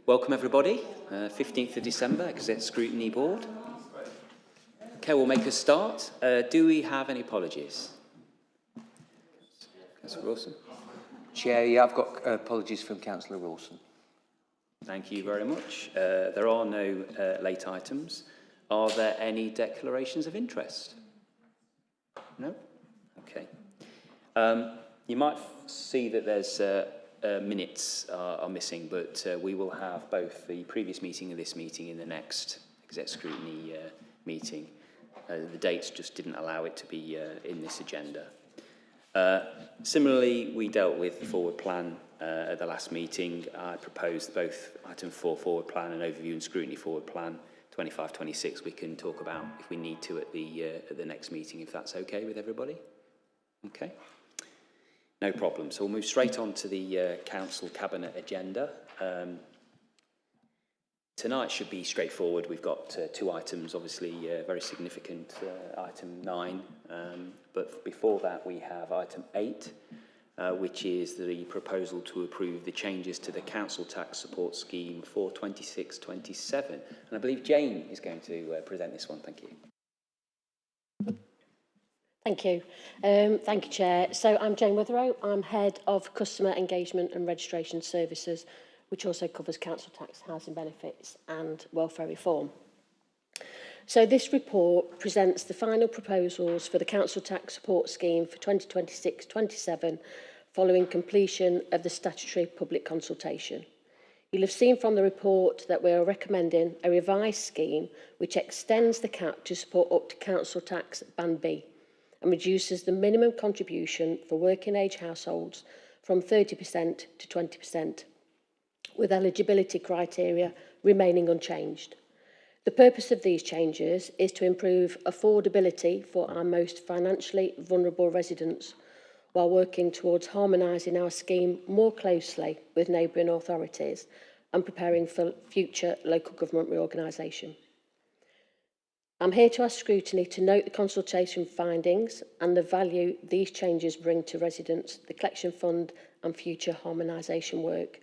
Welcome everybody, 15th of December, Gazette Scrutiny Board. Okay, we'll make a start. Do we have any apologies? Councillor Wilson. Chair, yeah, I've got apologies from Councillor Wilson. Thank you very much. There are no late items. Are there any declarations of interest? No? Okay. You might see that there's minutes are missing, but we will have both the previous meeting and this meeting in the next Exec Scrutiny meeting. The dates just didn't allow it to be in this agenda. Similarly, we dealt with the forward plan at the last meeting. I proposed both item 4 forward plan and overview and scrutiny forward plan 25-26. We can talk about if we need to at the next meeting, if that's okay with everybody. Okay. No problem. So we'll move straight on to the Council Cabinet agenda. Tonight should be straightforward. We've got two items, obviously very significant, item 9. But before that, we have item 8, which is the proposal to approve the changes to the Council Tax Support Scheme for 26-27. And I believe Jane is going to present this one. Thank you. Thank you. Thank you, Chair. So I'm Jane Witherow. I'm Head of Customer Engagement and Registration Services, which also covers council tax, housing benefits and welfare reform. So this report presents the final proposals for the Council Tax Support Scheme for 2026-27 following completion of the statutory public consultation. You'll have seen from the report that we are recommending a revised scheme which extends the cap to support up to council tax band B and reduces the minimum contribution for working age households from 30% to 20%, with eligibility criteria remaining unchanged. The purpose of these changes is to improve affordability for our most financially vulnerable residents while working towards harmonising our scheme more closely with neighbouring authorities and preparing for future local government reorganisation. I'm here to ask Scrutiny to note the consultation findings and the value these changes bring to residents, the collection fund and future harmonisation work.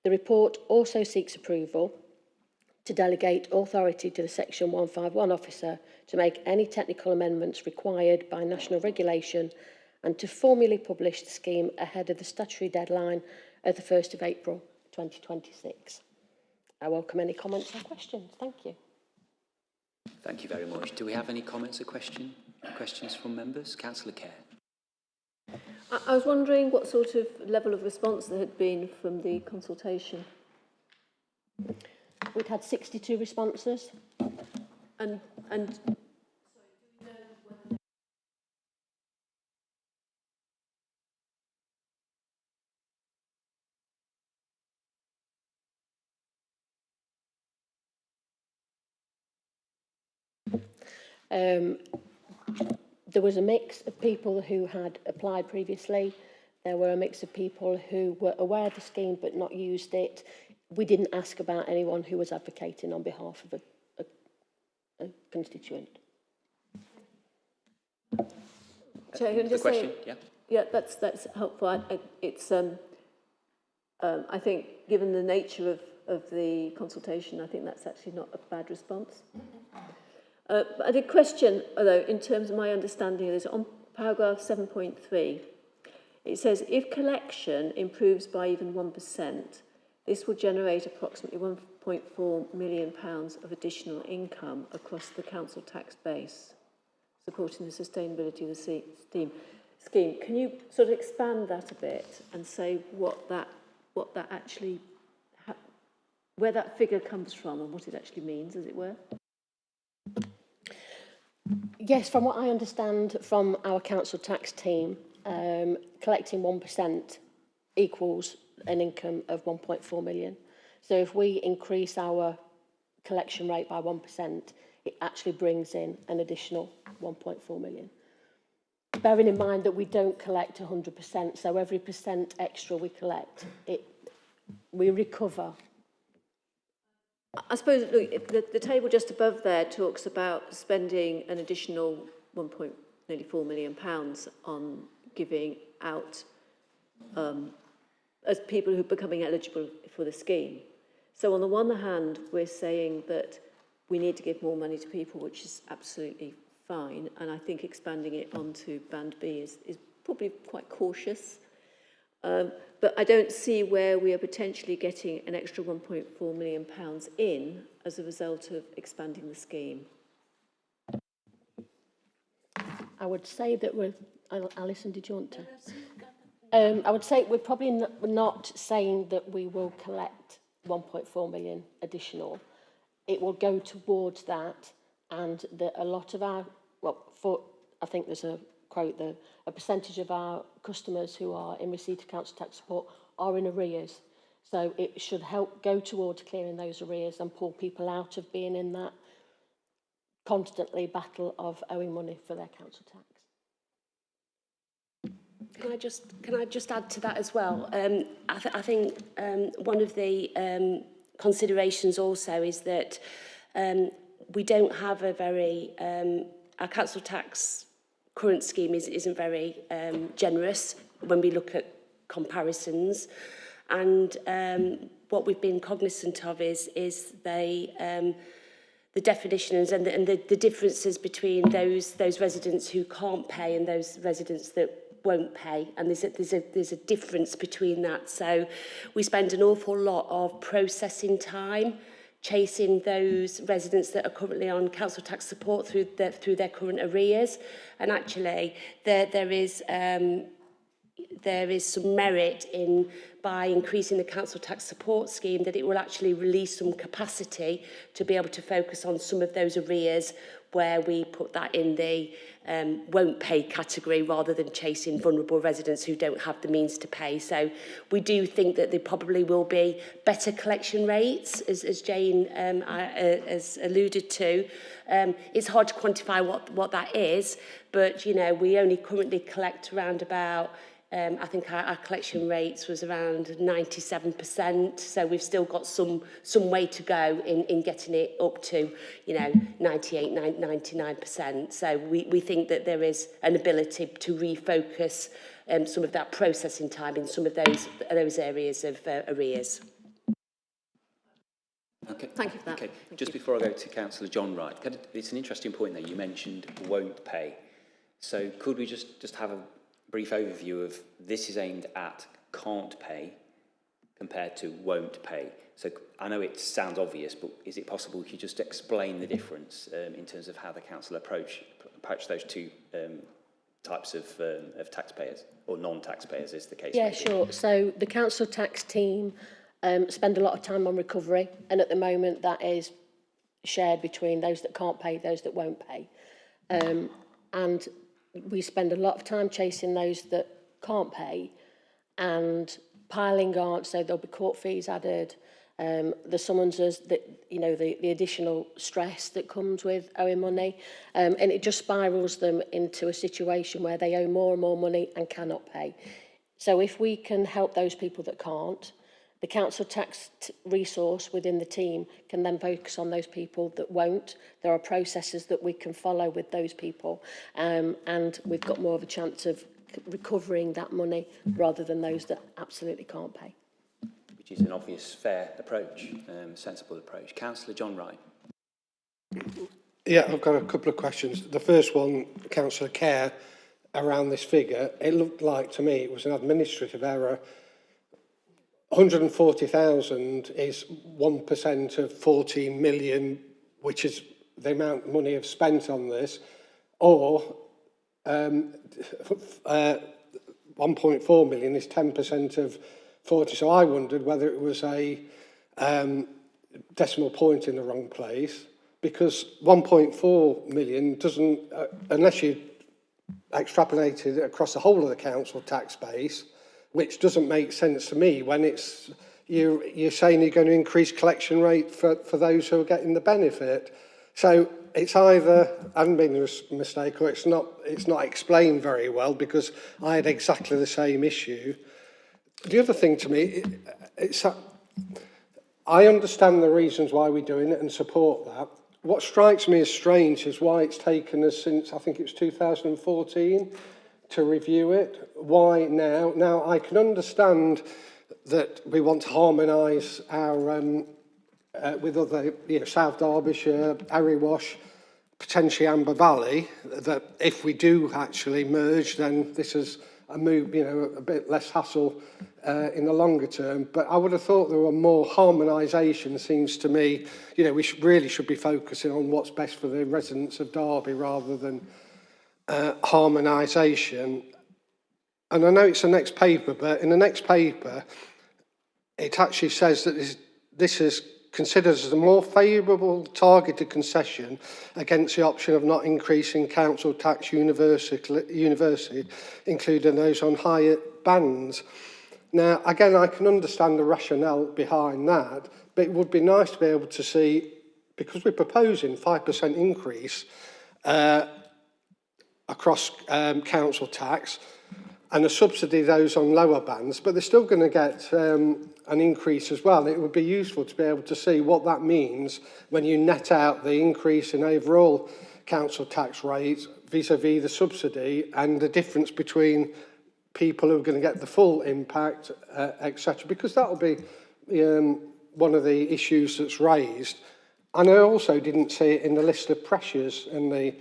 The report also seeks approval to delegate authority to the Section 151 officer to make any technical amendments required by national regulation and to formally publish the scheme ahead of the statutory deadline of the 1st of April 2026. I welcome any comments or questions. Thank you. Thank you very much. Do we have any comments or questions from members? Councillor Kerr. I was wondering what sort of level of response there had been from the consultation. We've had 62 responses. And there was a mix of people who had applied previously. There were a mix of people who were aware of the scheme but not used it. We didn't ask about anyone who was advocating on behalf of a constituent. Chair, can I just question? say, yeah, that's helpful. I think, given the nature of the consultation, I think that's actually not a bad response. I did question, although, in terms of my understanding of this, on paragraph 7.3, it says, if collection improves by even 1%, this will generate approximately £1.4 million of additional income across the council tax base, supporting the sustainability of the scheme. Can you sort of expand that a bit and say what that actually, where that figure comes from and what it actually means, as it were? Yes, from what I understand from our council tax team, collecting 1% equals an income of 1.4 million. So if we increase our collection rate by 1%, it actually brings in an additional 1.4 million. Bearing in mind that we don't collect 100%, so every percent extra we collect, we recover. I suppose, look, the table just above there talks about spending an additional £1.4 million on giving out as people who are becoming eligible for the scheme. So on the one hand, we're saying that we need to give more money to people, which is absolutely fine. And I think expanding it onto Band B is probably quite cautious. But I don't see where we are potentially getting an extra £1.4 million in as a result of expanding the scheme. I would say that we're... Alison, did you want to? I would say we're probably not saying that we will collect 1.4 million additional. It will go towards that, and a lot of our, I think there's a quote, a percentage of our customers who are in receipt of council tax support are in arrears. So it should help go towards clearing those arrears and pull people out of being in that constantly battle of owing money for their council tax. Can I just add to that as well? I think one of the considerations also is that we don't have a very our council tax current scheme isn't very generous when we look at comparisons, and what we've been cognizant of is the definitions and the differences between those residents who can't pay and those residents that won't pay, and there's a difference between that. So we spend an awful lot of processing time chasing those residents that are currently on council tax support through their current arrears, and actually there is some merit in, by increasing the council tax support scheme, that it will actually release some capacity to be able to focus on some of those arrears where we put that in the won't pay category, rather than chasing vulnerable residents who don't have the means to pay. So we do think that there probably will be better collection rates, as Jane has alluded to. It's hard to quantify what that is, but you know, we only currently collect around about I think our collection rates was around 97%, so we've still got some way to go in getting it up to, you know, 98, 99%. So we think that there is an ability to refocus some of that processing time in some of those areas of arrears. Okay. Thank you for that. Okay. Just before I go to Councillor John Wright, it's an interesting point that you mentioned won't pay. So could we just have a brief overview of this is aimed at can't pay compared to won't pay? So I know it sounds obvious, but is it possible you just explain the difference in terms of how the council approach those two types of taxpayers, or non-taxpayers is the case? Yeah, sure. So the council tax team spend a lot of time on recovery, and at the moment that is shared between those that can't pay, those that won't pay. And we spend a lot of time chasing those that can't pay and piling on, so there'll be court fees added, the summonses, that, you know, the additional stress that comes with owing money, and it just spirals them into a situation where they owe more and more money and cannot pay. So if we can help those people that can't, the council tax resource within the team can then focus on those people that won't. There are processes that we can follow with those people, and we've got more of a chance of recovering that money rather than those that absolutely can't pay. Which is an obvious, fair approach, sensible approach. Councillor John Wright. Yeah, I've got a couple of questions. The first one, Councillor Kerr, around this figure, it looked like to me it was an administrative error. 140,000 is 1% of 14 million, which is the amount of money I've spent on this, or 1.4 million is 10% of 40. So I wondered whether it was a decimal point in the wrong place, because 1.4 million doesn't, unless you extrapolate it across the whole of the council tax base, which doesn't make sense to me when it's you're saying you're going to increase collection rate for those who are getting the benefit. So it's either I haven't been a mistake, or it's not explained very well, because I had exactly the same issue. The other thing to me, I understand the reasons why we're doing it and support that. What strikes me as strange is why it's taken us since, I think it was 2014, to review it. Why now? Now, I can understand that we want to harmonise our with other, South Derbyshire, Erewash, potentially Amber Valley, that if we do actually merge, then this is a move, a bit less hassle in the longer term. But I would have thought there were more harmonisation. Seems to me, we really should be focusing on what's best for the residents of Derby rather than harmonisation. And I know it's the next paper, but in the next paper, it actually says that this is considered as a more favourable targeted concession against the option of not increasing council tax universally, including those on higher bands. Now, again, I can understand the rationale behind that, but it would be nice to be able to see, because we're proposing 5% increase across council tax, and a subsidy those on lower bands, but they're still going to get an increase as well. It would be useful to be able to see what that means when you net out the increase in overall council tax rates vis-a-vis the subsidy and the difference between people who are going to get the full impact, etc. Because that will be one of the issues that's raised. And I also didn't see it in the list of pressures in the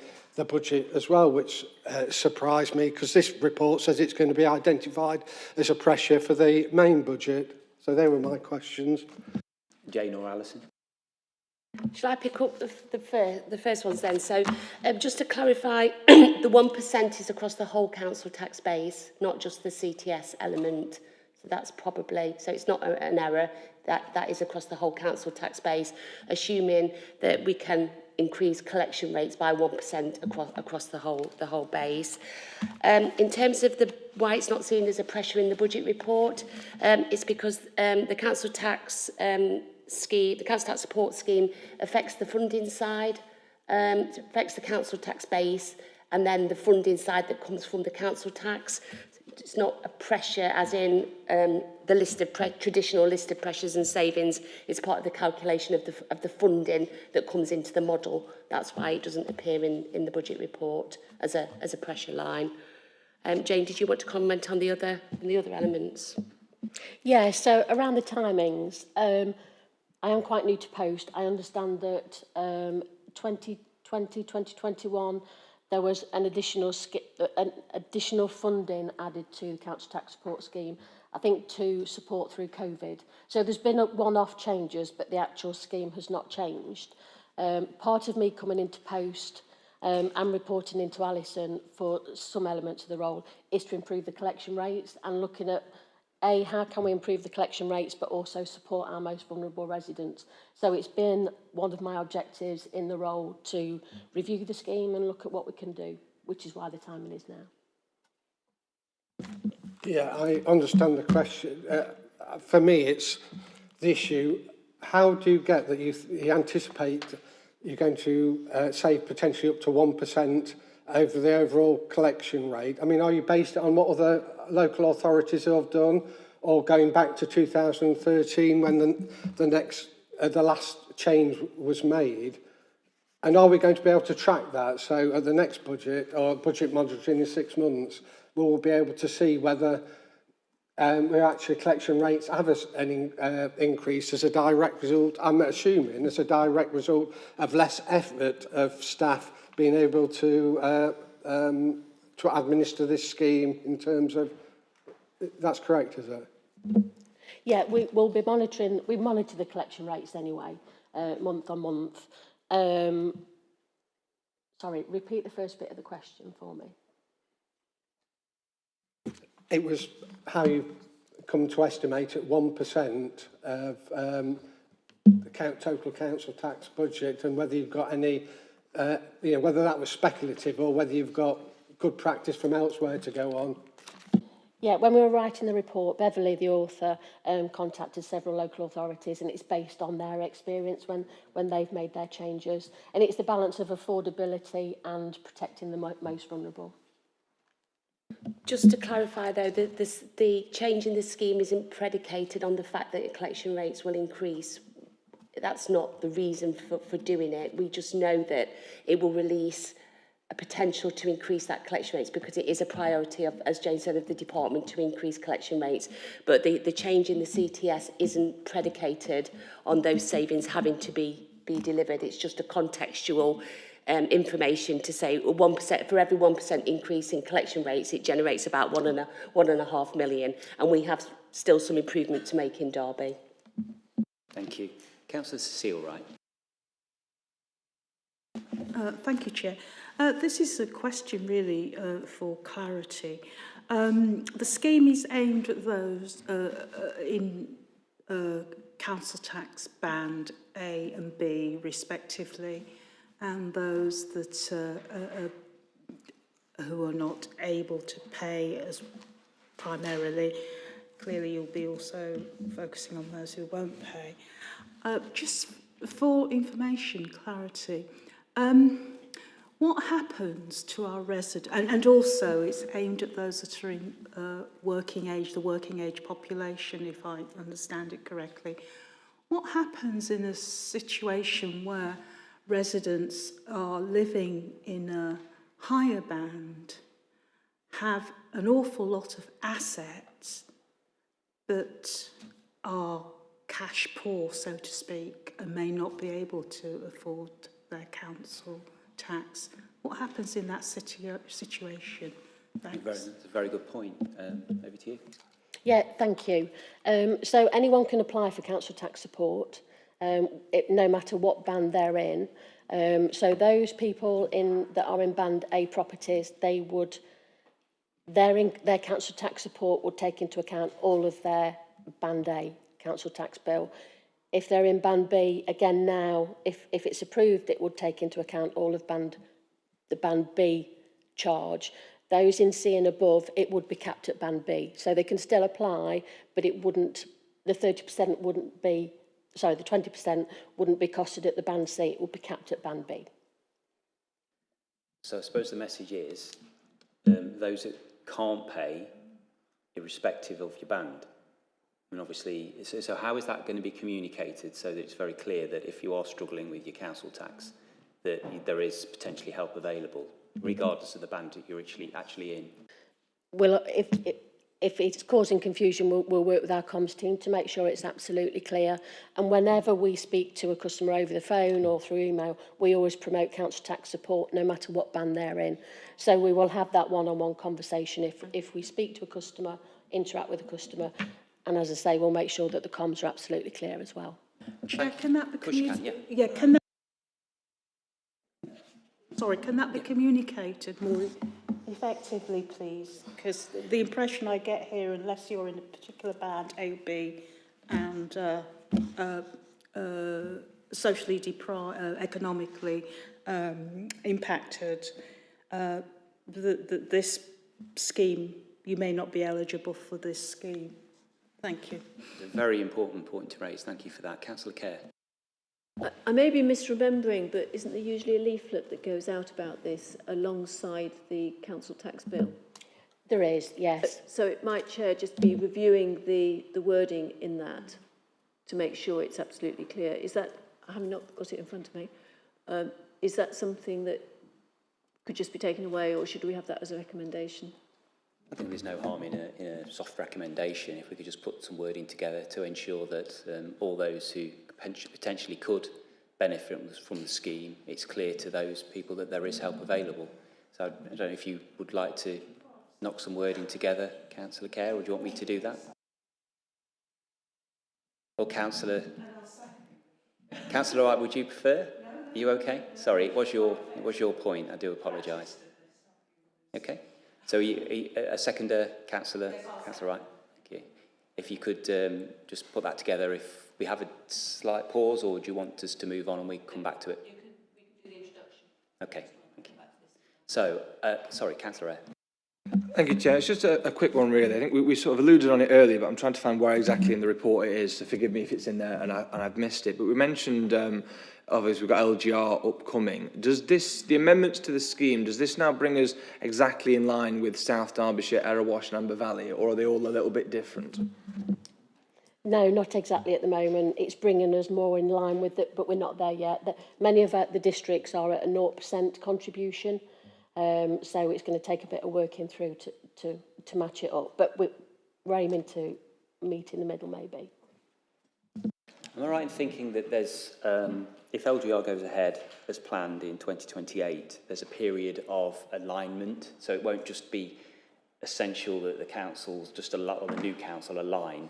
budget as well, which surprised me, because this report says it's going to be identified as a pressure for the main budget. So they were my questions. Jane or Alison? Shall I pick up the first ones then? So just to clarify, the 1% is across the whole council tax base, not just the CTS element. So that's probably, so it's not an error, that is across the whole council tax base, assuming that we can increase collection rates by 1% across the whole base. In terms of why it's not seen as a pressure in the budget report, it's because the council tax scheme, the council tax support scheme affects the funding side, it affects the council tax base, and then the funding side that comes from the council tax. It's not a pressure as in the list of traditional list of pressures and savings. It's part of the calculation of the funding that comes into the model. That's why it doesn't appear in the budget report as a pressure line. Jane, did you want to comment on the other elements? Yeah, so around the timings, I am quite new to post. I understand that 2020, 2021, there was an additional funding added to the council tax support scheme, I think to support through COVID. So there's been one-off changes, but the actual scheme has not changed. Part of me coming into post and reporting into Alison for some elements of the role is to improve the collection rates and looking at how can we improve the collection rates but also support our most vulnerable residents. So it's been one of my objectives in the role to review the scheme and look at what we can do, which is why the timing is now. Yeah, I understand the question. For me, it's the issue, how do you get that you anticipate you're going to save potentially up to 1% over the overall collection rate? I mean, are you based it on what other local authorities have done, or going back to 2013 when the last change was made? And are we going to be able to track that? So at the next budget, or budget monitoring in 6 months, we'll be able to see whether we're actually collection rates have an increase as a direct result, I'm assuming, as a direct result of less effort of staff being able to administer this scheme in terms of, that's correct, is it? Yeah, we'll be monitoring, we monitor the collection rates anyway, month on month. Sorry, repeat the first bit of the question for me. It was how you come to estimate at 1% of the total council tax budget, and whether you've got any, whether that was speculative or whether you've got good practice from elsewhere to go on. Yeah, when we were writing the report, Beverly, the author, contacted several local authorities, and it's based on their experience when they've made their changes. And it's the balance of affordability and protecting the most vulnerable. Just to clarify, though, the change in the scheme isn't predicated on the fact that collection rates will increase. That's not the reason for doing it. We just know that it will release a potential to increase that collection rates, because it is a priority of, as Jane said, of the department to increase collection rates. But the change in the CTS isn't predicated on those savings having to be delivered. It's just a contextual information to say 1%, for every 1% increase in collection rates, it generates about 1.5 million. And we have still some improvement to make in Derby. Thank you. Councillor Cecile Wright. Thank you, Chair. This is a question really for clarity. The scheme is aimed at those in council tax band A and B respectively, and those that who are not able to pay as primarily. Clearly you'll be also focusing on those who won't pay. Just for information, clarity, what happens to our residents, and also it's aimed at those that are in working age, the working age population, if I understand it correctly. What happens in a situation where residents are living in a higher band, have an awful lot of assets that are cash poor, so to speak, and may not be able to afford their council tax? What happens in that situation? Thanks. That's a very good point. Over to you. Yeah, thank you. So anyone can apply for council tax support, no matter what band they're in. So those people that are in band A properties, their council tax support would take into account all of their band A council tax bill. If they're in band B, again now, if it's approved, it would take into account all of the band B charge. Those in C and above, it would be capped at band B. So they can still apply, but it wouldn't, the 30% wouldn't be, sorry, the 20% wouldn't be costed at the band C, it would be capped at band B. So I suppose the message is those that can't pay, irrespective of your band. And obviously, so how is that going to be communicated so that it's very clear that if you are struggling with your council tax, that there is potentially help available, regardless of the band that you're actually in? Well, if it's causing confusion, we'll work with our comms team to make sure it's absolutely clear. And whenever we speak to a customer over the phone or through email, we always promote council tax support, no matter what band they're in. So we will have that one-on-one conversation if we speak to a customer, interact with a customer. And as I say, we'll make sure that the comms are absolutely clear as well. Chair, can that be can that be communicated more effectively, please? Because the impression I get here, unless you're in a particular band, A, B, and socially deprived, economically impacted, this scheme, you may not be eligible for this scheme. Thank you. It's a very important point to raise. Thank you for that. Councillor Kerr. I may be misremembering, but isn't there usually a leaflet that goes out about this alongside the council tax bill? There is, yes. So it might, Chair, just be reviewing the wording in that to make sure it's absolutely clear. Is that, I have not got it in front of me, is that something that could just be taken away, or should we have that as a recommendation? I think there's no harm in a soft recommendation if we could just put some wording together to ensure that all those who potentially could benefit from the scheme, it's clear to those people that there is help available. So I don't know if you would like to knock some wording together, Councillor Kerr, or do you want me to do that? Or Councillor Wright, would you prefer? Are you okay? Sorry, it was your point. I do apologise. Okay. So a seconder, Councillor Wright. Thank you. If you could just put that together, if we have a slight pause, or do you want us to move on and we come back to it? We could do the introduction. Okay, thank you. So, sorry, Councillor Eyre. Thank you, Chair. It's just a quick one, really. I think we sort of alluded on it earlier, but I'm trying to find where exactly in the report it is, so forgive me if it's in there and I've missed it. But we mentioned, obviously, we've got LGR upcoming. Does the amendments to the scheme, does this now bring us exactly in line with South Derbyshire, Erewash and Amber Valley, or are they all a little bit different? No, not exactly at the moment. It's bringing us more in line with it, but we're not there yet. Many of the districts are at a 0% contribution, So it's going to take a bit of working through to match it up. But we're aiming to meet in the middle, maybe. Am I right in thinking that there's, if LGR goes ahead as planned in 2028, there's a period of alignment, so it won't just be essential that the councils, just or the new council align,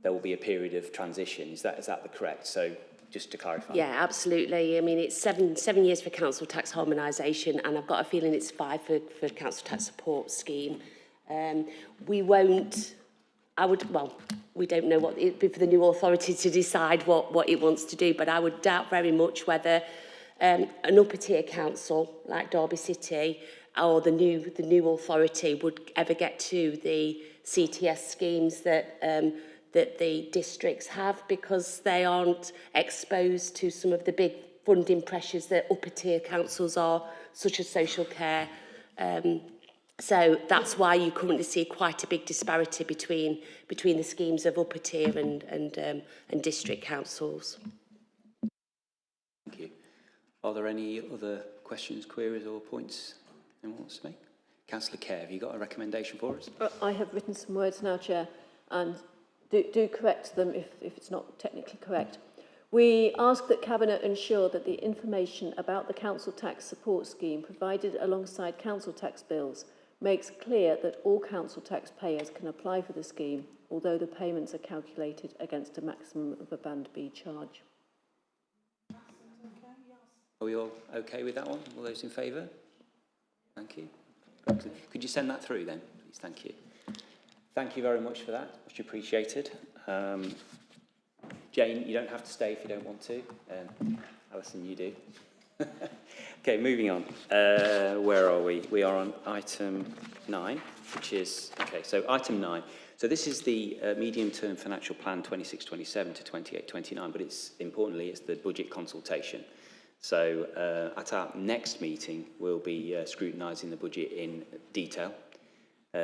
there will be a period of transition. Is that the correct? So just to clarify. Yeah, absolutely. I mean, it's seven years for council tax harmonisation, and I've got a feeling it's 5 for council tax support scheme. We won't, we don't know what it'd be for the new authority to decide what it wants to do, but I would doubt very much whether an upper tier council like Derby City or the new authority would ever get to the CTS schemes that the districts have, because they aren't exposed to some of the big funding pressures that upper tier councils are, such as social care. So that's why you currently see quite a big disparity between the schemes of upper tier and district councils. Thank you. Are there any other questions, queries or points anyone wants to make? Councillor Kerr, have you got a recommendation for us? I have written some words now, Chair, and do correct them if it's not technically correct. We ask that Cabinet ensure that the information about the council tax support scheme provided alongside council tax bills makes clear that all council tax payers can apply for the scheme, although the payments are calculated against a maximum of a Band B charge. Are we all okay with that one? All those in favour? Thank you. Could you send that through then, please? Thank you. Thank you very much for that. Much appreciated. Jane, you don't have to stay if you don't want to. Alison, you do. Okay, moving on. Where are we? We are on item 9, which is, okay, so item 9. So this is the medium-term financial plan 26-27 to 28-29, but importantly, it's the budget consultation. So at our next meeting, we'll be scrutinising the budget in detail.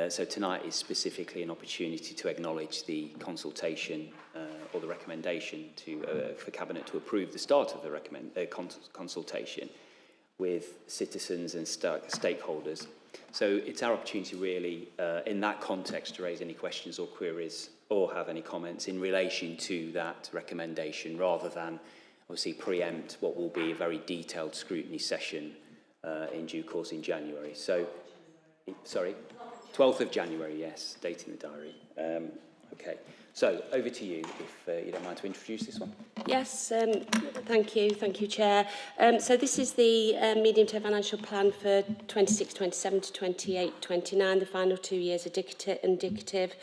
So tonight is specifically an opportunity to acknowledge the consultation or the recommendation for Cabinet to approve the start of the consultation with citizens and stakeholders. So it's our opportunity really in that context to raise any questions or queries or have any comments in relation to that recommendation, rather than obviously preempt what will be a very detailed scrutiny session in due course in January. So, sorry, 12th of January, yes, date in the diary. Okay, so over to you, if you don't mind to introduce this one. Yes, thank you, Chair. So this is the medium-term financial plan for 26-27 to 28-29, the final 2 years indicative.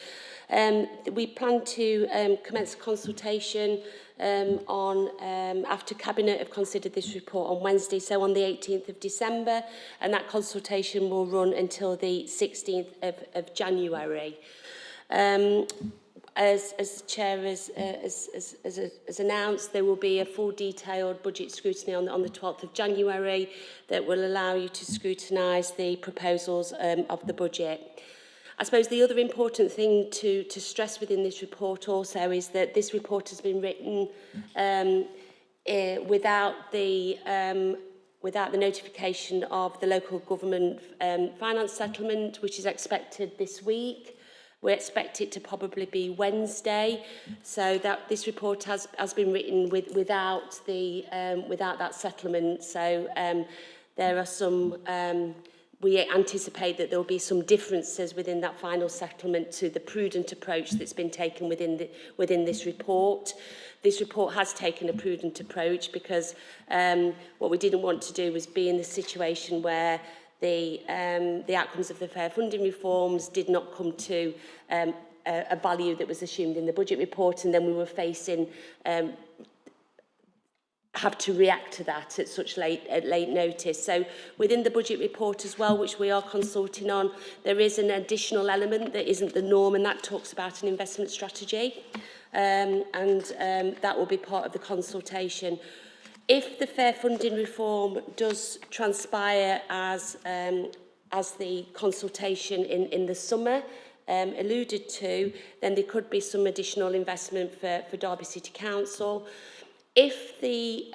We plan to commence consultation after Cabinet have considered this report on Wednesday, so on the 18th of December, and that consultation will run until the 16th of January. As the Chair has announced, there will be a full detailed budget scrutiny on the 12th of January that will allow you to scrutinise the proposals of the budget. I suppose the other important thing to stress within this report also is that this report has been written without the notification of the local government finance settlement, which is expected this week. We expect it to probably be Wednesday, so that this report has been written without that settlement. So there are some. We anticipate that there will be some differences within that final settlement to the prudent approach that's been taken within this report. This report has taken a prudent approach because what we didn't want to do was be in the situation where the outcomes of the fair funding reforms did not come to a value that was assumed in the budget report, and then we were facing have to react to that at such late notice. So within the budget report as well, which we are consulting on, there is an additional element that isn't the norm, and that talks about an investment strategy, and that will be part of the consultation. If the fair funding reform does transpire as the consultation in the summer alluded to, then there could be some additional investment for Derby City Council. If the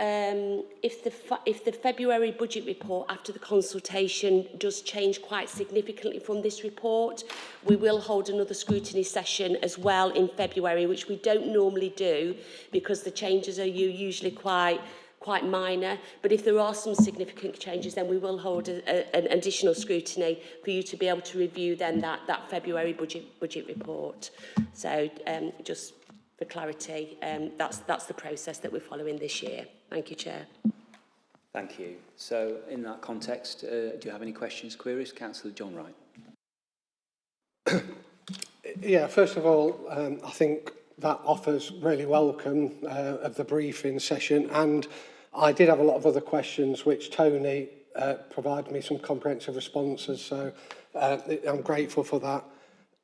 February budget report after the consultation does change quite significantly from this report, we will hold another scrutiny session as well in February, which we don't normally do because the changes are usually quite minor. But if there are some significant changes, then we will hold an additional scrutiny for you to be able to review then that February budget report. So just for clarity, that's the process that we're following this year. Thank you, Chair. Thank you. So in that context, do you have any questions, queries? Councillor John Wright. Yeah, first of all, I think that offers really welcome of the briefing session, and I did have a lot of other questions which Tony provided me some comprehensive responses, so I'm grateful for that.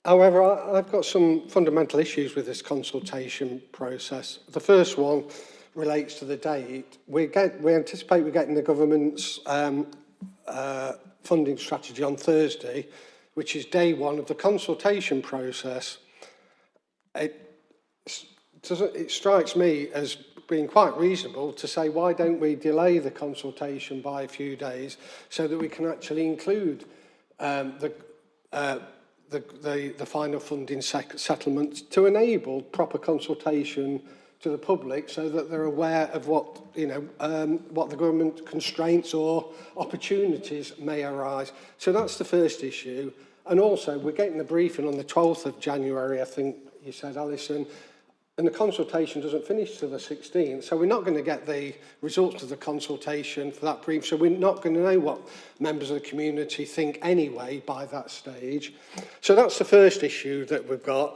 However, I've got some fundamental issues with this consultation process. The first one relates to the date. We anticipate we're getting the government's funding strategy on Thursday, which is day one of the consultation process. It strikes me as being quite reasonable to say, why don't we delay the consultation by a few days so that we can actually include the final funding settlements to enable proper consultation to the public, so that they're aware of what what the government constraints or opportunities may arise. So that's the first issue. And also, we're getting the briefing on the 12th of January, I think you said, Alison, and the consultation doesn't finish till the 16th, so we're not going to get the results of the consultation for that brief, so we're not going to know what members of the community think anyway by that stage. So that's the first issue that we've got.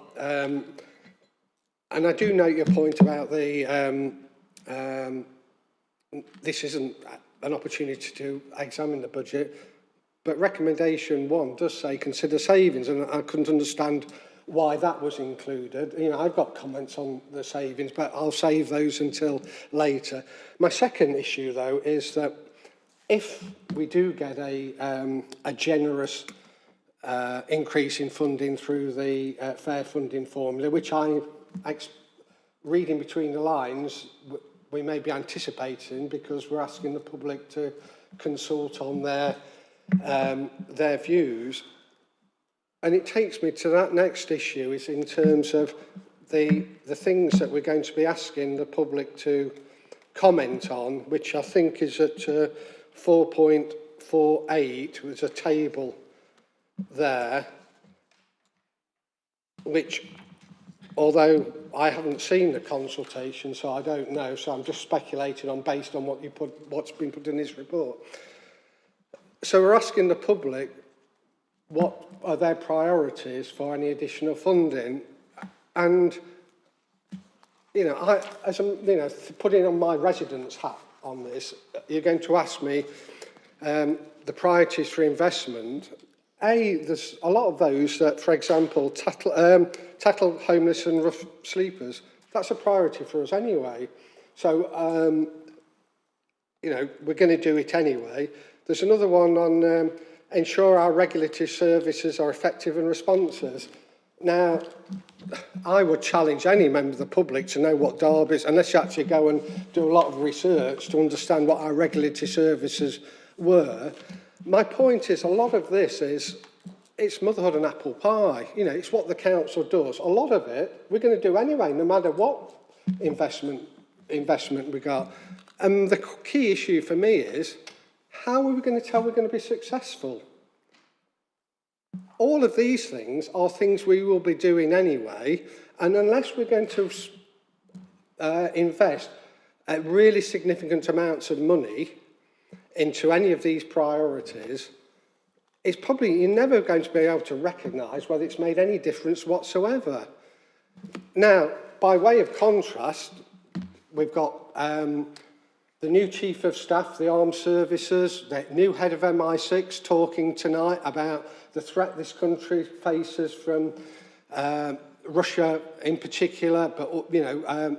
And I do note your point about the this isn't an opportunity to examine the budget, but recommendation 1 does say consider savings, and I couldn't understand why that was included. I've got comments on the savings, but I'll save those until later. My second issue, though, is that if we do get a generous increase in funding through the fair funding formula, which reading between the lines, we may be anticipating, because we're asking the public to consult on their views. And it takes me to that next issue, is in terms of the things that we're going to be asking the public to comment on, which I think is at 4.48, there's a table there, which, although I haven't seen the consultation, so I don't know, so I'm just speculating on based on what's been put in this report. So we're asking the public what are their priorities for any additional funding, and putting on my resident's hat on this, you're going to ask me the priorities for investment. There's a lot of those that, for example, tackle homeless and rough sleepers. That's a priority for us anyway. So we're going to do it anyway. There's another one on ensure our regulatory services are effective and responsive. Now, I would challenge any member of the public to know what Derby's, unless you actually go and do a lot of research to understand what our regulatory services were. My point is, a lot of this it's motherhood and apple pie. It's what the council does. A lot of it we're going to do anyway, no matter what investment we got. And the key issue for me is, how are we going to tell we're going to be successful? All of these things are things we will be doing anyway, and unless we're going to invest really significant amounts of money into any of these priorities, you're never going to be able to recognise whether it's made any difference whatsoever. Now, by way of contrast, we've got the new Chief of Staff, the Armed Services, the new Head of MI6 talking tonight about the threat this country faces from Russia in particular, but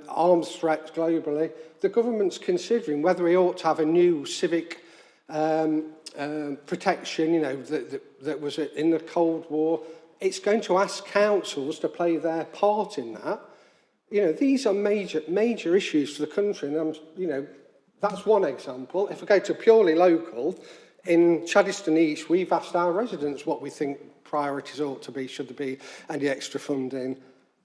arms threats globally. The government's considering whether we ought to have a new civic protection, that was in the Cold War. It's going to ask councils to play their part in that. You know, these are major issues for the country, and that's one example. If I go to purely local, in Chaddiston East, we've asked our residents what we think priorities ought to be, should there be any extra funding,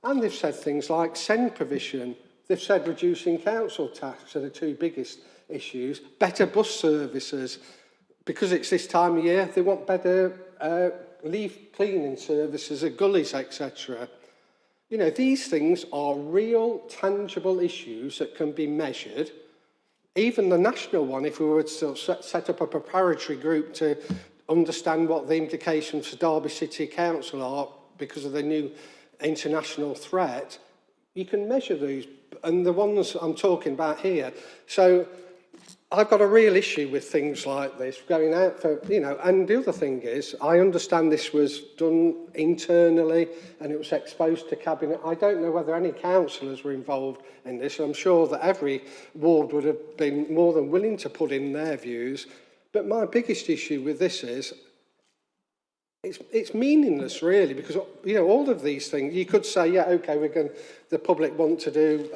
and they've said things like SEND provision, they've said reducing council tax are the two biggest issues, better bus services, because it's this time of year, they want better leaf cleaning services at gullies, etc. You know, these things are real, tangible issues that can be measured. Even the national one, if we were to set up a preparatory group to understand what the implications for Derby City Council are because of the new international threat, you can measure these, and the ones I'm talking about here. So I've got a real issue with things like this going out for, and the other thing is, I understand this was done internally and it was exposed to Cabinet. I don't know whether any councillors were involved in this. I'm sure that every ward would have been more than willing to put in their views. But my biggest issue with this is, it's meaningless really, because all of these things, you could say, yeah, okay, the public want to do,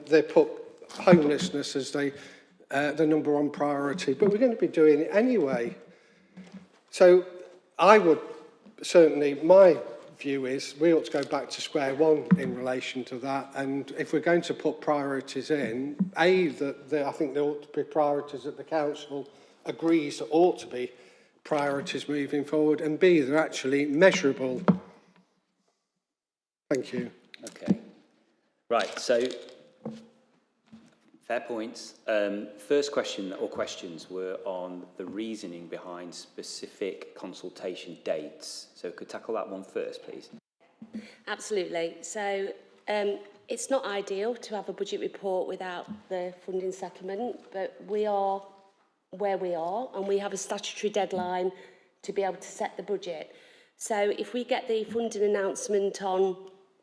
they put homelessness as the number one priority, but we're going to be doing it anyway. So I would certainly, my view is we ought to go back to square one in relation to that, and if we're going to put priorities in, I think there ought to be priorities that the council agrees that ought to be priorities moving forward, and B, they're actually measurable. Thank you. Okay. Right, so fair points. First question or questions were on the reasoning behind specific consultation dates. So could tackle that one first, please? Absolutely. So it's not ideal to have a budget report without the funding settlement, but we are where we are and we have a statutory deadline to be able to set the budget. So if we get the funding announcement on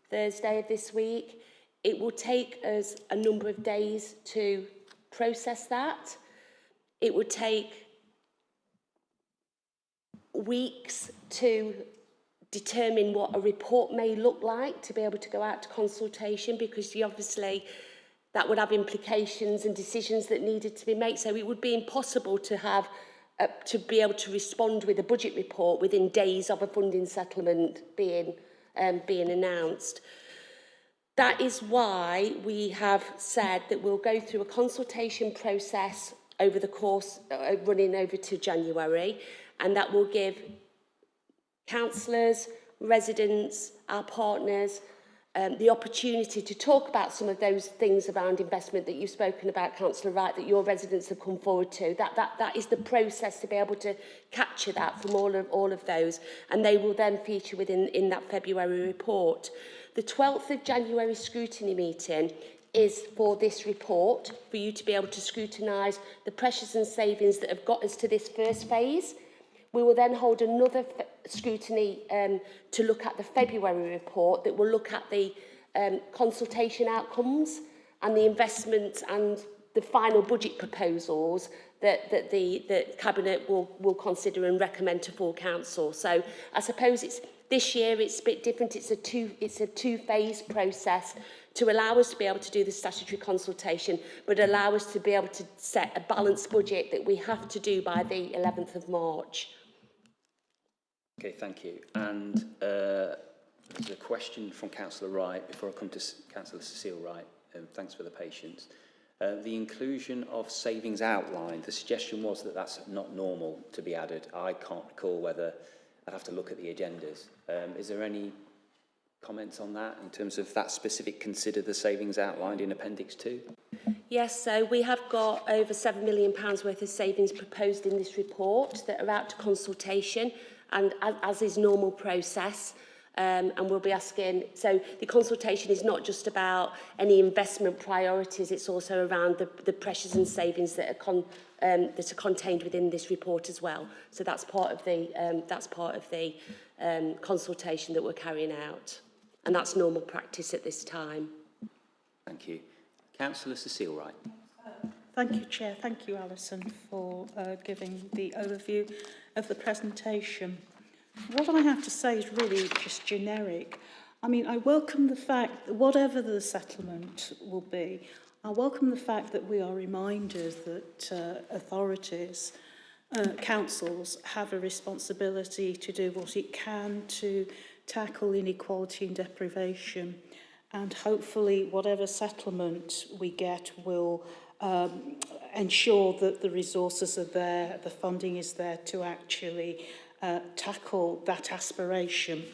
Thursday of this week, it will take us a number of days to process that. It would take weeks to determine what a report may look like to be able to go out to consultation, because obviously that would have implications and decisions that needed to be made. So it would be impossible to have to be able to respond with a budget report within days of a funding settlement being announced. That is why we have said that we'll go through a consultation process over the course, running over to January, and that will give councillors, residents, our partners, the opportunity to talk about some of those things around investment that you've spoken about, Councillor Wright, that your residents have come forward to. That is the process to be able to capture that from all of those, and they will then feature in that February report. The 12th of January scrutiny meeting is for this report, for you to be able to scrutinise the pressures and savings that have got us to this first phase. We will then hold another scrutiny to look at the February report that will look at the consultation outcomes and the investment and the final budget proposals that the Cabinet will consider and recommend to full council. So I suppose this year it's a bit different. It's a two-phase process to allow us to be able to do the statutory consultation, but allow us to be able to set a balanced budget that we have to do by the 11th of March. Okay, thank you. And there's a question from Councillor Wright before I come to Councillor Cecile Wright. Thanks for the patience. The inclusion of savings outline, the suggestion was that that's not normal to be added. I can't recall whether I'd have to look at the agendas. Is there any comments on that in terms of that specific consider the savings outlined in Appendix 2? Yes, so we have got over £7 million worth of savings proposed in this report that are out to consultation, and as is normal process, and we'll be asking, so the consultation is not just about any investment priorities, it's also around the pressures and savings that are contained within this report as well. So that's part of the consultation that we're carrying out, and that's normal practice at this time. Thank you. Councillor Cecile Wright. Thank you, Chair. Thank you, Alison, for giving the overview of the presentation. What I have to say is really just generic. I mean, I welcome the fact that whatever the settlement will be, I welcome the fact that we are reminded that authorities, councils have a responsibility to do what it can to tackle inequality and deprivation. And hopefully whatever settlement we get will ensure that the resources are there, the funding is there to actually tackle that aspiration.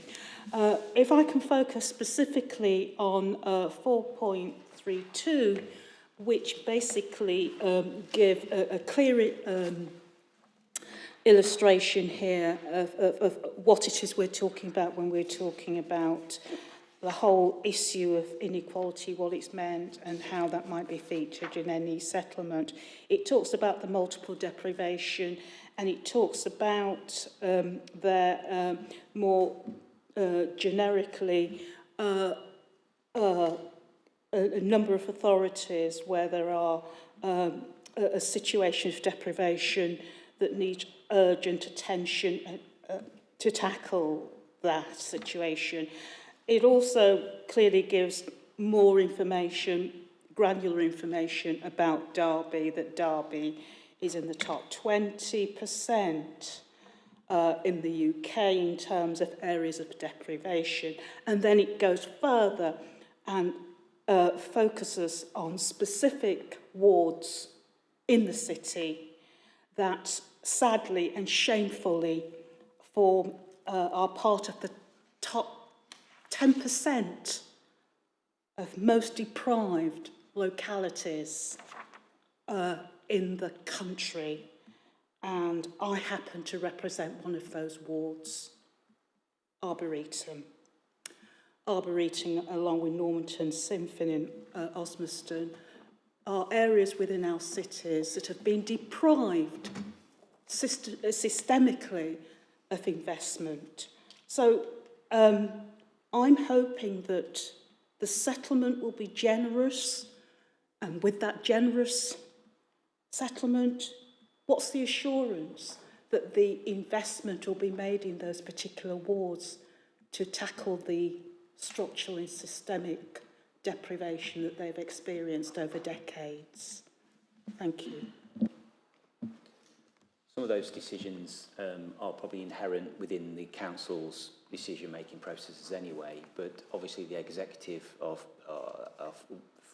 If I can focus specifically on 4.32, which basically give a clear illustration here of what it is we're talking about when we're talking about the whole issue of inequality, what it's meant and how that might be featured in any settlement. It talks about the multiple deprivation, and it talks about their more generically a number of authorities where there are a situation of deprivation that needs urgent attention to tackle that situation. It also clearly gives more information, granular information about Derby, that Derby is in the top 20% in the UK in terms of areas of deprivation. And then it goes further and focuses on specific wards in the city that sadly and shamefully are part of the top 10% of most deprived localities in the country. And I happen to represent one of those wards, Arboretum. Arboretum, along with Normanton, Symphony and Osmaston, are areas within our cities that have been deprived systemically of investment. So I'm hoping that the settlement will be generous, and with that generous settlement, what's the assurance that the investment will be made in those particular wards to tackle the structural and systemic deprivation that they've experienced over decades? Thank you. Some of those decisions are probably inherent within the council's decision-making processes anyway, but obviously the executive are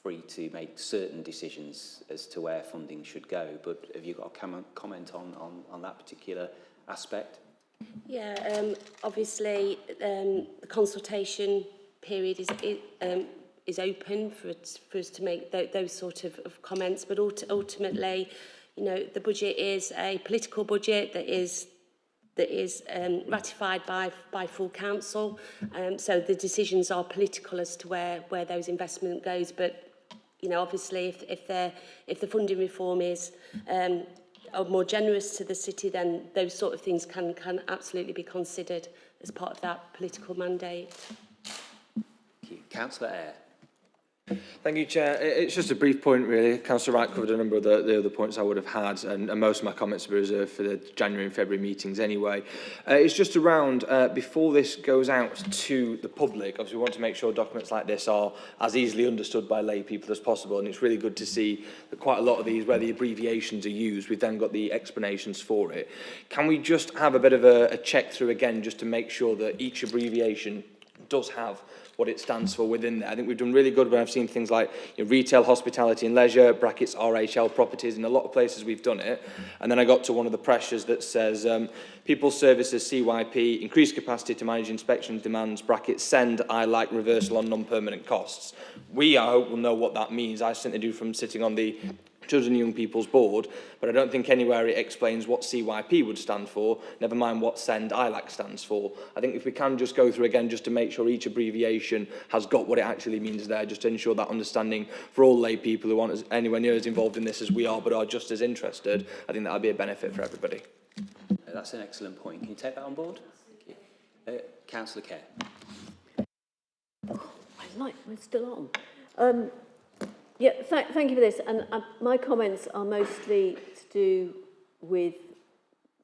free to make certain decisions as to where funding should go. But have you got a comment on that particular aspect? Yeah, obviously the consultation period is open for us to make those sort of comments, but ultimately, you know, the budget is a political budget that is ratified by full council, so the decisions are political as to where those investment goes. But you know, obviously, if the funding reform is more generous to the city, then those sort of things can absolutely be considered as part of that political mandate. Thank you. Councillor Eyre. Thank you, Chair. It's just a brief point, really. Councillor Wright covered a number of the other points I would have had, and most of my comments were reserved for the January and February meetings anyway. It's just around, before this goes out to the public, obviously we want to make sure documents like this are as easily understood by lay people as possible, and it's really good to see that quite a lot of these, where the abbreviations are used, we've then got the explanations for it. Can we just have a bit of a check through again, just to make sure that each abbreviation does have what it stands for within there? I think we've done really good when I've seen things like, you know, retail, hospitality and leisure, brackets RHL properties. In a lot of places we've done it. And then I got to one of the pressures that says people's services CYP, increased capacity to manage inspection demands, brackets send, I like reversal on non-permanent costs. We, I hope, will know what that means. I certainly do from sitting on the Children and Young People's Board, but I don't think anywhere it explains what CYP would stand for, never mind what SEND ILAC stands for. I think if we can just go through again, just to make sure each abbreviation has got what it actually means there, just to ensure that understanding for all lay people who aren't anywhere near as involved in this as we are, but are just as interested, I think that would be a benefit for everybody. That's an excellent point. Can you take that on board? Thank you. Councillor Kerr. Oh, we're still on. Yeah, thank you for this. And my comments are mostly to do with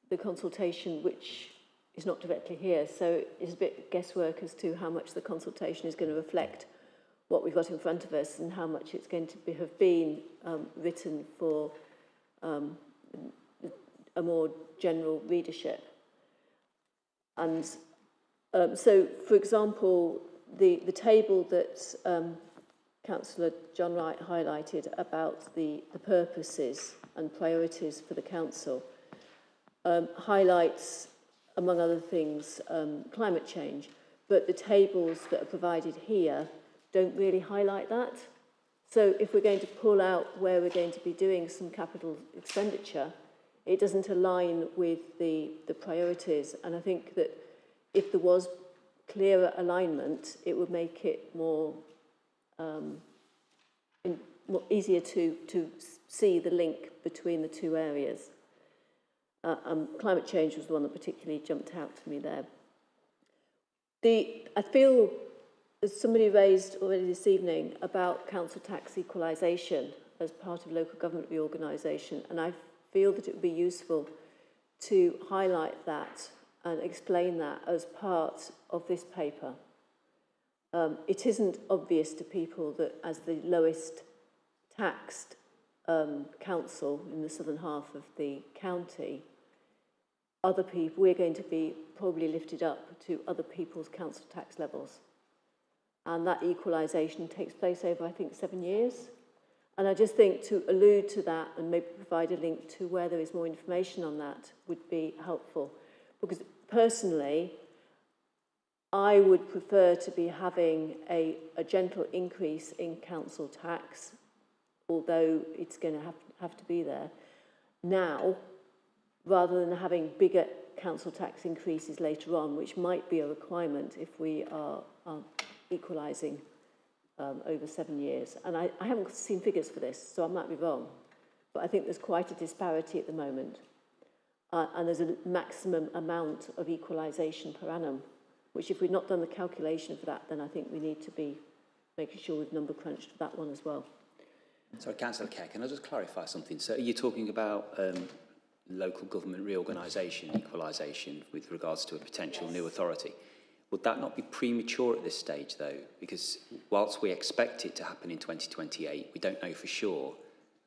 the consultation, which is not directly here, so it's a bit guesswork as to how much the consultation is going to reflect what we've got in front of us and how much it's going to have been written for a more general readership. And so, for example, the table that Councillor John Wright highlighted about the purposes and priorities for the council highlights, among other things, climate change, but the tables that are provided here don't really highlight that. So if we're going to pull out where we're going to be doing some capital expenditure, it doesn't align with the priorities. And I think that if there was clearer alignment, it would make it more easier to see the link between the two areas. Climate change was the one that particularly jumped out to me there. I feel, as somebody raised already this evening, about council tax equalisation as part of local government reorganisation, and I feel that it would be useful to highlight that and explain that as part of this paper. It isn't obvious to people that as the lowest taxed council in the southern half of the county, other people, we're going to be probably lifted up to other people's council tax levels. And that equalisation takes place over, I think, 7 years. And I just think to allude to that and maybe provide a link to where there is more information on that would be helpful. Because personally, I would prefer to be having a gentle increase in council tax, although it's going to have to be there now, rather than having bigger council tax increases later on, which might be a requirement if we are equalising over 7 years. And I haven't seen figures for this, so I might be wrong. But I think there's quite a disparity at the moment. And there's a maximum amount of equalisation per annum, which if we've not done the calculation for that, then I think we need to be making sure we've number crunched for that one as well. Sorry, Councillor Kerr, can I just clarify something? So are you talking about local government reorganisation, equalisation with regards to a potential new authority? Would that not be premature at this stage, though? Because whilst we expect it to happen in 2028, we don't know for sure.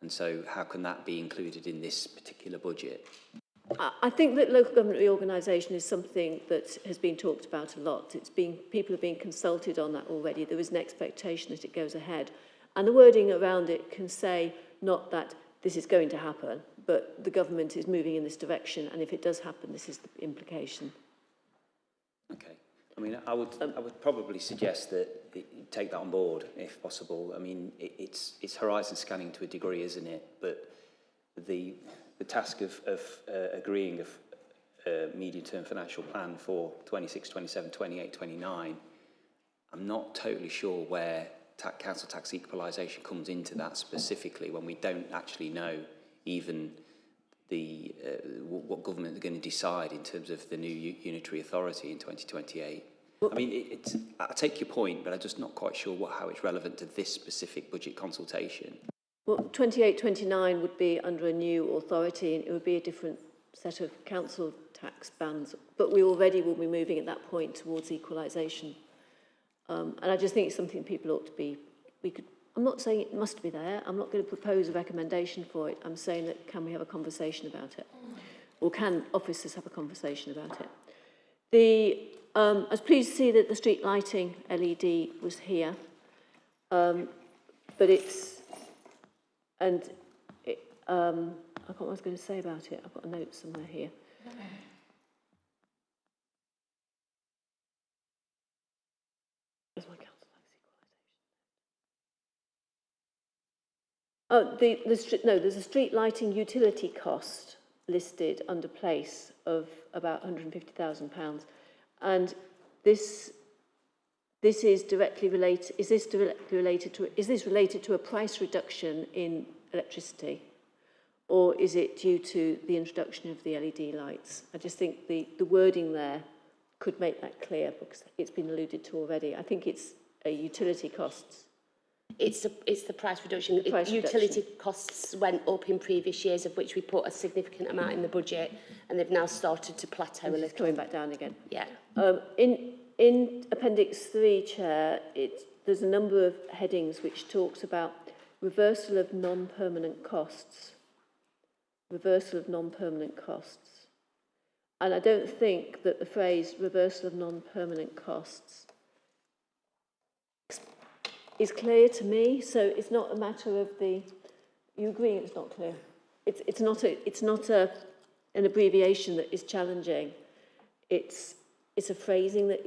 And so how can that be included in this particular budget? I think that local government reorganisation is something that has been talked about a lot. People have been consulted on that already. There is an expectation that it goes ahead. And the wording around it can say not that this is going to happen, but the government is moving in this direction, and if it does happen, this is the implication. Okay. I mean, I would probably suggest that you take that on board, if possible. I mean, it's horizon scanning to a degree, isn't it? But the task of agreeing a medium-term financial plan for 26, 27, 28, 29, I'm not totally sure where council tax equalisation comes into that specifically, when we don't actually know even what government are going to decide in terms of the new unitary authority in 2028. Well, I mean, I take your point, but I'm just not quite sure how it's relevant to this specific budget consultation. Well, 28, 29 would be under a new authority, and it would be a different set of council tax bands, but we already will be moving at that point towards equalisation. And I just think it's something people ought to be, I'm not saying it must be there, I'm not going to propose a recommendation for it, I'm saying that can we have a conversation about it? Or can officers have a conversation about it? I was pleased to see that the street lighting LED was here, but it's, and it, I forgot what I was going to say about it, I've got a note somewhere here. Where's my council tax equalisation? Oh, there's a street lighting utility cost listed under place of about £150,000, and this is directly related. Is this related to a price reduction in electricity, or is it due to the introduction of the LED lights? I just think the wording there could make that clear, because it's been alluded to already. I think it's a utility costs It's the price reduction. Utility costs went up in previous years, of which we put a significant amount in the budget, and they've now started to plateau a little. It's coming back down again. Yeah. In Appendix 3, Chair, there's a number of headings which talks about reversal of non-permanent costs. Reversal of non-permanent costs. And I don't think that the phrase reversal of non-permanent costs is clear to me. So it's not a matter of the... You agree it's not clear? It's not an abbreviation that is challenging. It's a phrasing that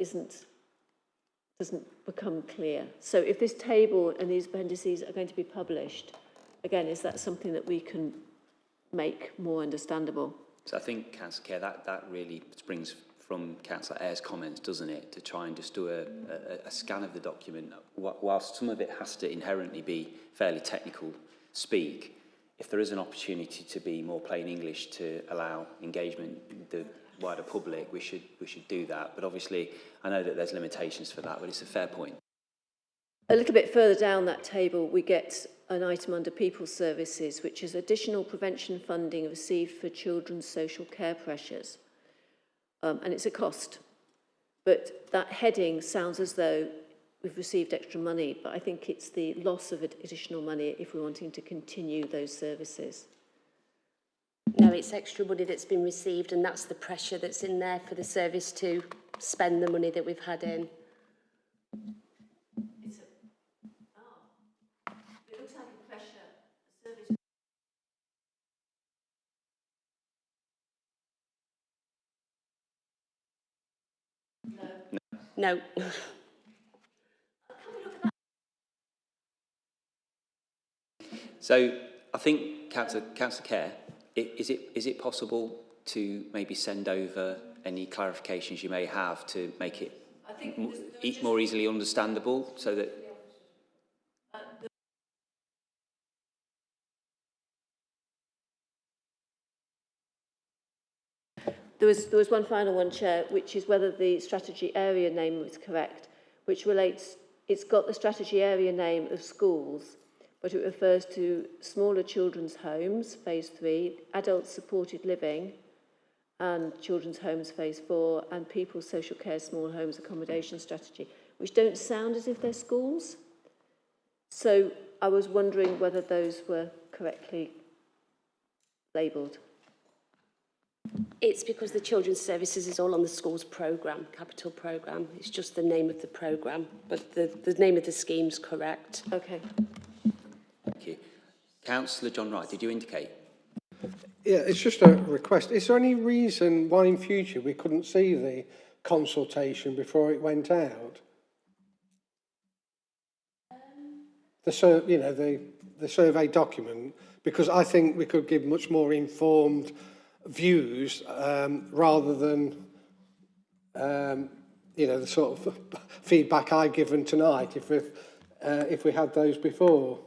doesn't become clear. So if this table and these appendices are going to be published, again, is that something that we can make more understandable? So I think, Councillor Kerr, that really springs from Councillor Ayre's comments, doesn't it, to try and just do a scan of the document. Whilst some of it has to inherently be fairly technical speak, if there is an opportunity to be more plain English to allow engagement with the wider public, we should do that. But obviously, I know that there's limitations for that, but it's a fair point. A little bit further down that table, we get an item under People Services, which is additional prevention funding received for children's social care pressures. And it's a cost. But that heading sounds as though we've received extra money, but I think it's the loss of additional money if we're wanting to continue those services. No, it's extra money that's been received, and that's the pressure that's in there for the service to spend the money that we've had in. It looks like a pressure. Service. No. So I think, Councillor Kerr, is it possible to maybe send over any clarifications you may have to make it more easily understandable, so that... There was one final one, Chair, which is whether the strategy area name was correct, which relates, it's got the strategy area name of schools, but it refers to smaller children's homes, phase 3, adult supported living, and children's homes, phase 4, and people's social care small homes accommodation strategy, which don't sound as if they're schools. So I was wondering whether those were correctly labelled. It's because the children's services is all on the school's programme, capital programme. It's just the name of the programme, but the name of the scheme's correct. Okay. Thank you. Councillor John Wright, did you indicate? Yeah, it's just a request. Is there any reason why in future we couldn't see the consultation before it went out? The survey document, because I think we could give much more informed views rather than the sort of feedback I've given tonight if we had those before.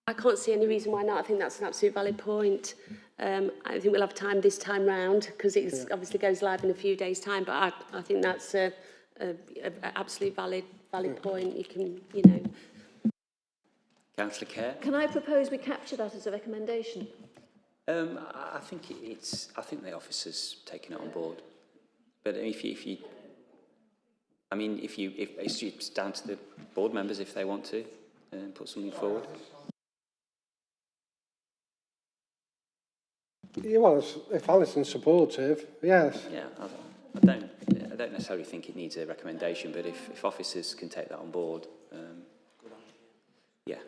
I can't see any reason why not. I think that's an absolute valid point. I think we'll have time this time round because it obviously goes live in a few days' time. But I think that's a absolute valid point. You can, Councillor Kerr? Can I propose we capture that as a recommendation? I think I think the officer's taken it on board. But if it's down to the board members if they want to put something forward. Yeah, well, if Alison's supportive, yes. Yeah, I don't necessarily think it needs a recommendation, but if officers can take that on board, yeah.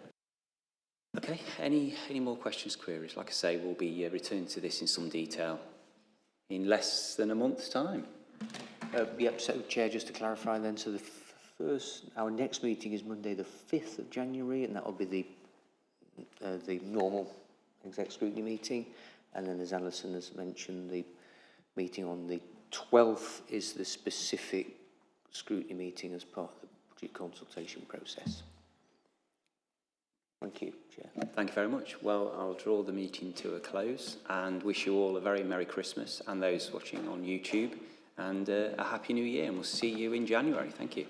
Okay, any more questions, queries? Like I say, we'll be returning to this in some detail in less than a month's time. Yep, so Chair, just to clarify then, so our next meeting is Monday the 5th of January, and that will be the normal exec scrutiny meeting. And then, as Alison has mentioned, the meeting on the 12th is the specific scrutiny meeting as part of the budget consultation process. Thank you, Chair. Thank you very much. Well, I'll draw the meeting to a close and wish you all a very Merry Christmas, and those watching on YouTube, and a Happy New Year, and we'll see you in January. Thank you.